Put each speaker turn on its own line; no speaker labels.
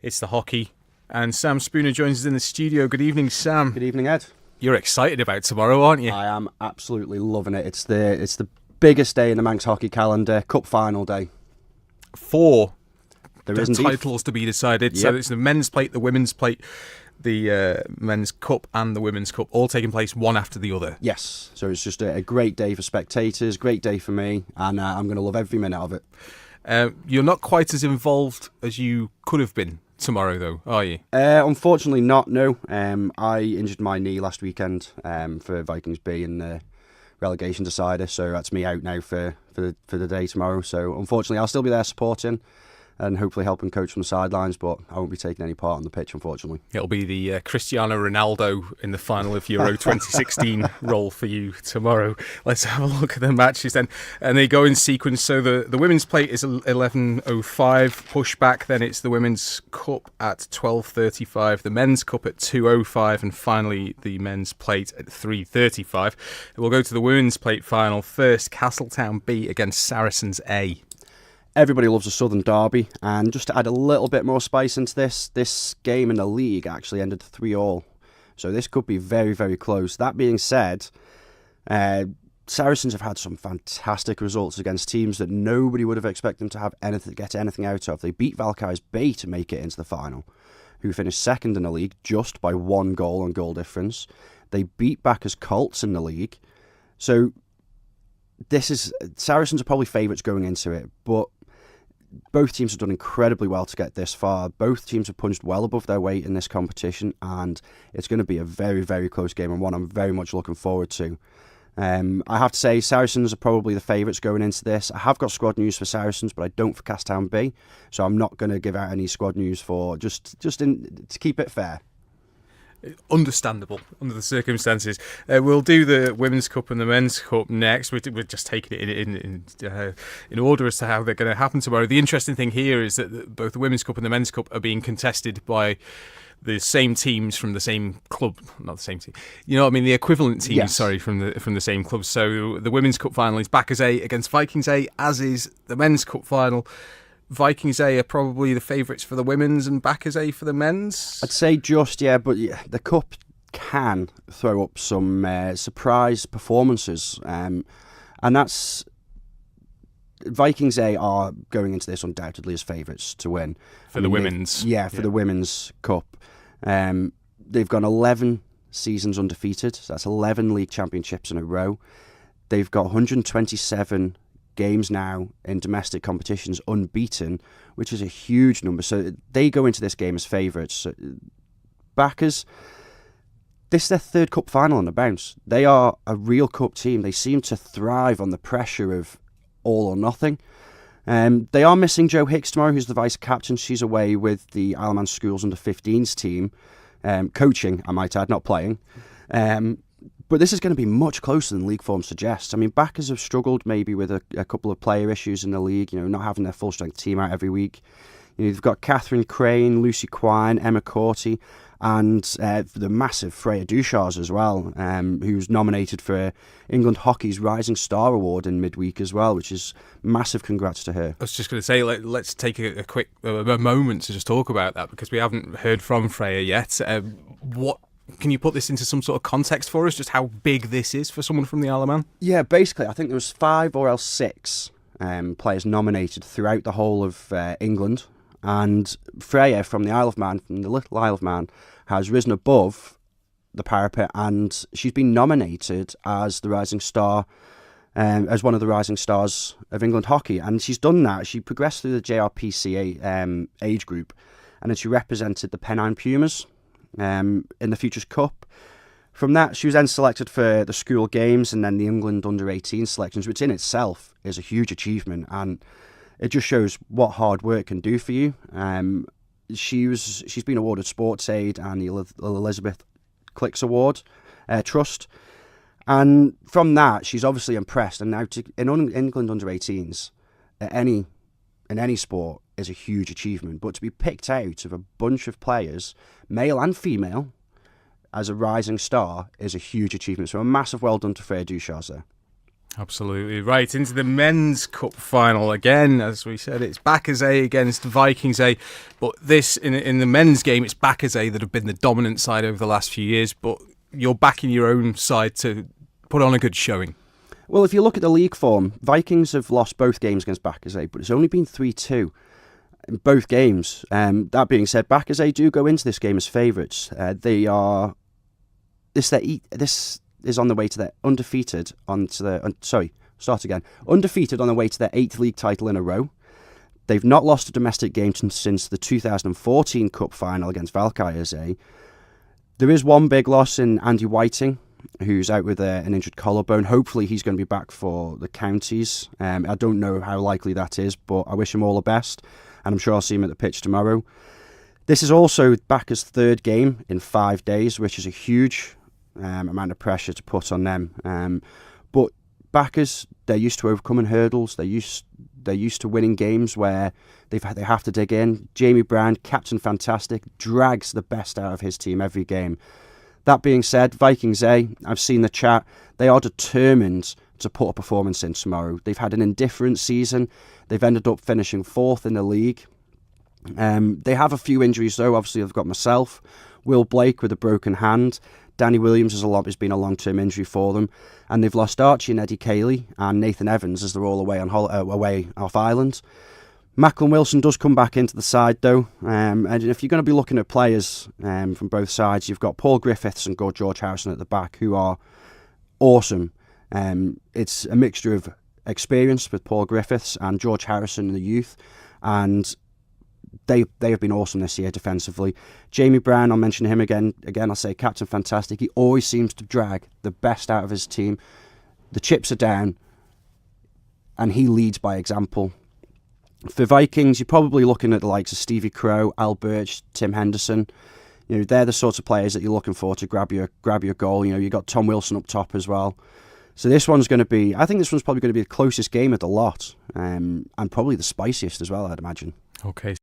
It's the hockey. And Sam Spooner joins us in the studio. Good evening, Sam.
Good evening, Ed.
You're excited about tomorrow, aren't you?
I am absolutely loving it. It's the biggest day in the Manx hockey calendar, Cup final day.
Four
There is indeed.
titles to be decided.
Yep.
So it's the men's plate, the women's plate, the men's cup and the women's cup, all taking place one after the other.
Yes, so it's just a great day for spectators, great day for me, and I'm going to love every minute of it.
You're not quite as involved as you could have been tomorrow, though, are you?
Unfortunately not, no. I injured my knee last weekend for Vikings B in the relegation decider, so that's me out now for the day tomorrow. So unfortunately I'll still be there supporting and hopefully helping coach from the sidelines, but I won't be taking any part on the pitch, unfortunately.
It'll be the Cristiano Ronaldo in the final of Euro 2016 role for you tomorrow. Let's have a look at the matches then. And they go in sequence. So the women's plate is 11:05, pushback. Then it's the women's cup at 12:35, the men's cup at 2:05, and finally the men's plate at 3:35. We'll go to the women's plate final first. Castletown B against Saracens A.
Everybody loves a Southern derby, and just to add a little bit more spice into this game in the league actually ended 3-3. So this could be very, very close. That being said, Saracens have had some fantastic results against teams that nobody would have expected them to have get anything out of. They beat Valkyries Bay to make it into the final, who finished second in the league just by 1 goal on goal difference. They beat Bacchus Colts in the league. So Saracens are probably favourites going into it, but both teams have done incredibly well to get this far. Both teams have punched well above their weight in this competition, and it's going to be a very, very close game and one I'm very much looking forward to. I have to say Saracens are probably the favourites going into this. I have got squad news for Saracens, but I don't for Castletown B, so I'm not going to give out any squad news for to keep it fair.
Understandable under the circumstances. We'll do the Women's Cup and the Men's Cup next. We're just taking it in order as to how they're going to happen tomorrow. The interesting thing here is that both the Women's Cup and the Men's Cup are being contested by the same teams from the same club. Not the same team. You know what I mean? The equivalent teams,
yes.
Sorry, from the same club. So the Women's Cup final is Bacchus A against Vikings A, as is the Men's Cup final. Vikings A are probably the favourites for the women's and Bacchus A for the men's.
I'd say but the Cup can throw up some surprise performances, and that's Vikings A are going into this undoubtedly as favourites to win.
For the women's.
The Women's Cup. They've gone 11 seasons undefeated, so that's 11 league championships in a row. They've got 127 games now in domestic competitions unbeaten, which is a huge number. So they go into this game as favourites. So Bacchus, this is their third cup final on the bounce. They are a real cup team. They seem to thrive on the pressure of all or nothing. They are missing Jo Hicks tomorrow, who's the vice captain. She's away with the Isle of Man Schools under 15s team, coaching, I might add, not playing. But this is going to be much closer than league form suggests. I mean, Bacchus have struggled maybe with a couple of player issues in the league, not having their full-strength team out every week. You've got Catherine Crane, Lucy Quine, Emma Corty, and the massive Freya Duchars as well, who's nominated for England Hockey's Rising Star Award in midweek as well, which is massive congrats to her.
I was just going to say, let's take a quick moment to just talk about that, because we haven't heard from Freya yet. Can you put this into some sort of context for us, just how big this is for someone from the Isle of Man?
Yeah, basically, I think there was 5 or else 6 players nominated throughout the whole of England, and Freya from the Isle of Man, from the little Isle of Man, has risen above the parapet, and she's been nominated as the rising star, as one of the rising stars of England hockey, and she's done that. She progressed through the JRPC age group, and then she represented the Pennine Pumas in the Futures Cup. From that, she was then selected for the school games and then the England under-18 selections, which in itself is a huge achievement, and it just shows what hard work can do for you. She's been awarded Sports Aid and the Elizabeth Clicks Award Trust, and from that she's obviously impressed. And now in England under-18s in any sport is a huge achievement, but to be picked out of a bunch of players, male and female, as a rising star is a huge achievement. So a massive well done to Freya Duchars there.
Absolutely. Right, into the men's cup final again. As we said, it's Bakazet against Vikings A. But this, in the men's game, it's Bakazet that have been the dominant side over the last few years. But you're backing your own side to put on a good showing.
Well, if you look at the league form, Vikings have lost both games against Bakazet, but it's only been 3-2 in both games. That being said, Bakazet do go into this game as favourites. They are... This is on the way to their undefeated undefeated on the way to their 8th league title in a row. They've not lost a domestic game since the 2014 Cup final against Valkyries A. There is one big loss in Andy Whiting, who's out with an injured collarbone. Hopefully he's going to be back for the counties. I don't know how likely that is, but I wish him all the best, and I'm sure I'll see him at the pitch tomorrow. This is also Bacca's 3rd game in 5 days, which is a huge amount of pressure to put on them. But Bacca's, they're used to overcoming hurdles. They're used to winning games where they have to dig in. Jamie Brown, Captain Fantastic, drags the best out of his team every game. That being said, Vikings A, I've seen the chat. They are determined to put a performance in tomorrow. They've had an indifferent season. They've ended up finishing 4th in the league. They have a few injuries though. Obviously, they've got myself, Will Blake with a broken hand. Danny Williams has been a long-term injury for them, and they've lost Archie and Eddie Cayley and Nathan Evans as they're all away off island. Macklin Wilson does come back into the side though, and if you're going to be looking at players from both sides, you've got Paul Griffiths and George Harrison at the back, who are awesome. It's a mixture of experience with Paul Griffiths and George Harrison in the youth, and they have been awesome this year defensively. Jamie Brown, I'll mention him again. I'll say Captain Fantastic. He always seems to drag the best out of his team. The chips are down, and he leads by example. For Vikings, you're probably looking at the likes of Stevie Crow, Al Birch, Tim Henderson. You know, they're the sorts of players that you're looking for to grab your goal. You know, you got Tom Wilson up top as well. So I think this one's probably going to be the closest game of the lot, and probably the spiciest as well, I'd imagine.
Okay.